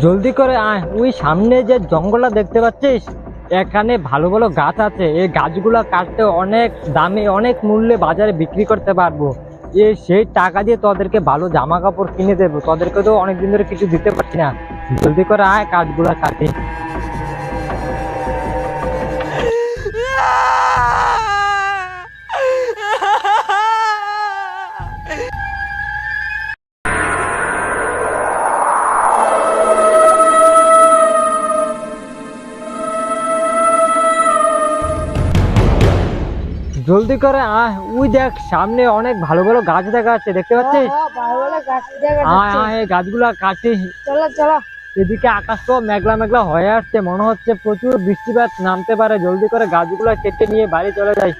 জলদি করে আয়, ওই সামনে যে জঙ্গলটা দেখতে পাচ্ছিস, এখানে ভালো ভালো গাছ আছে। এই গাছগুলা কাটতে অনেক দামে, অনেক মূল্যে বাজারে বিক্রি করতে পারবো। সেই টাকা দিয়ে তোদেরকে ভালো জামা কাপড় কিনে দেবো। তোদেরকে তো অনেকদিন ধরে কিছু দিতে পারছি না। জলদি করে আয়, কাঠগুলা কাটে। জলদি করে আয়, ওই দেখ সামনে অনেক ভালো ভালো গাছ দেখা যাচ্ছে, দেখতে পাচ্ছিস? আয় আয়, এই গাছগুলা কাটি। চলো চলো। এদিকে আকাশ তো মেঘলা মেঘলা হয়ে আসছে, মনে হচ্ছে প্রচুর বৃষ্টিপাত নামতে পারে। জলদি করে গাছগুলা কেটে নিয়ে বাড়ি চলে যাই।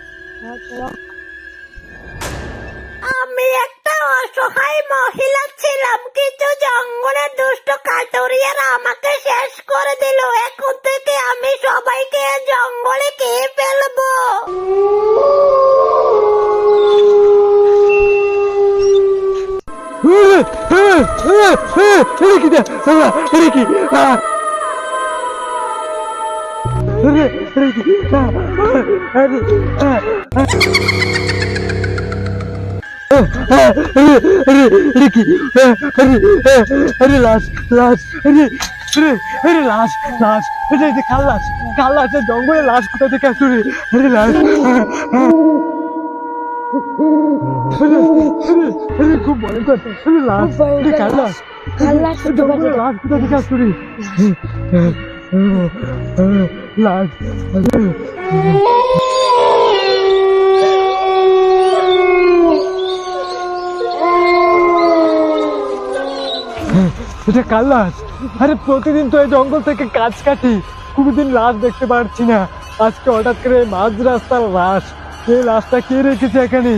আমি একটা অসহায় মহিলা ছিলাম, কিন্তু জঙ্গলের দুষ্ট কাঠুরিয়ারা আমাকে শেষ করে দিল। এখন থেকে আমি সবাইকে জঙ্গলে খেয়ে ফেলবো। জঙ্গলে লাশ কোথা থেকে আসলে? লাশ খুব ভয়ঙ্কর। লাশ জঙ্গলে লাশ কোথা থেকে আসলে? লাশ এটা কার লাশ? আরে প্রতিদিন তো এই জঙ্গল থেকে গাছ কাটি, কোনোদিন লাশ দেখতে পাচ্ছি না। আজকে হঠাৎ করে মাঝ রাস্তার লাশ। এই লাশটা কে রেখেছে এখানে?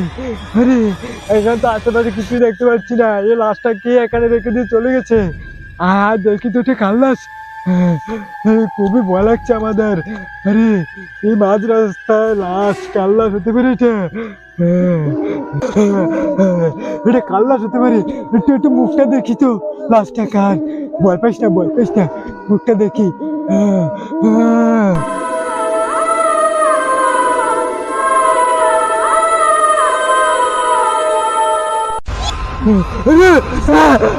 আরে এখানে তো আশেপাশে কিছুই দেখতে পাচ্ছি না। এই লাশটা কে এখানে রেখে দিয়ে চলে গেছে? দেখি তো এটা কার লাশ। খুবই ভয় লাগছে আমাদের। আরে এই মাঝ রাস্তায় লাশ, কার লাশ হতে পারে এটা? এটা কার লাশ হতে পারে? একটু একটু মুখটা দেখি তো, লাশটা কার। ভয় পাইস না, ভয় পাইস না, মুখটা দেখি।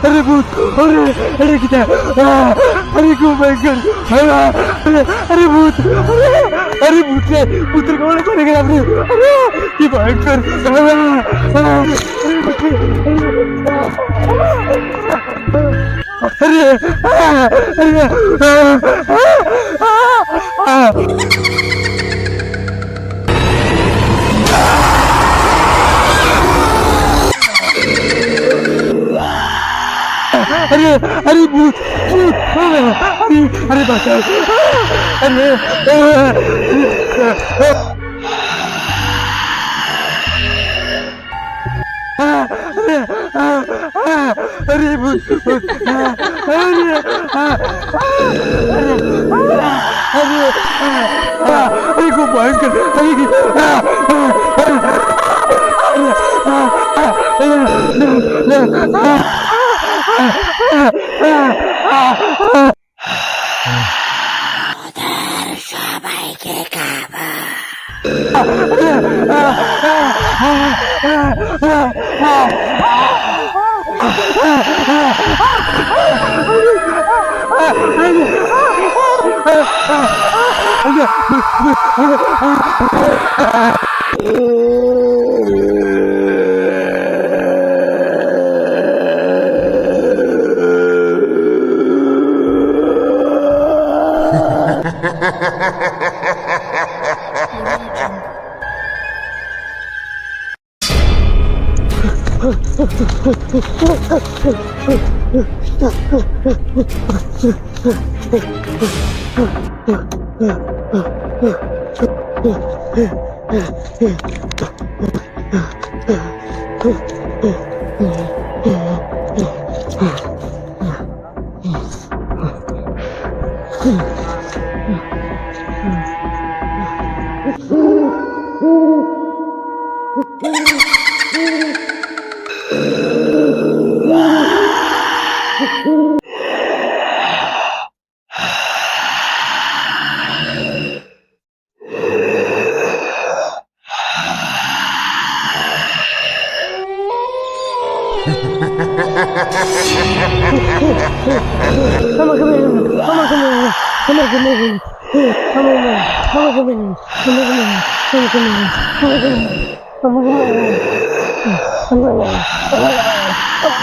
अरे भूत, अरे कितना, अरे क्यों भयंकर, अरे भूत, अरे भूत ने पुत्र को मारे गया आपने, अरे ये भयंकर, अरे अरे भूत, भूत, अरे अरे बचाओ, अरे अरे भूत, अरे खूब भयंकर, সবাইকে খাবো। আমাকে মেরে দিন, আমাকে মেরে দিন, আমাকে মেরে দিন, আমাকে মেরে দিন, আমাকে মেরে দিন, আমাকে মেরে দিন, আমাকে মেরে দিন, আমাকে মেরে দিন, আমাকে মেরে দিন, আমাকে মেরে দিন।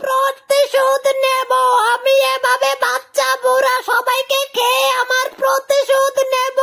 প্রতিশোধ নেব আমি, এভাবে বাচ্চা বুড়া সবাইকে খেয়ে আমার প্রতিশোধ নেব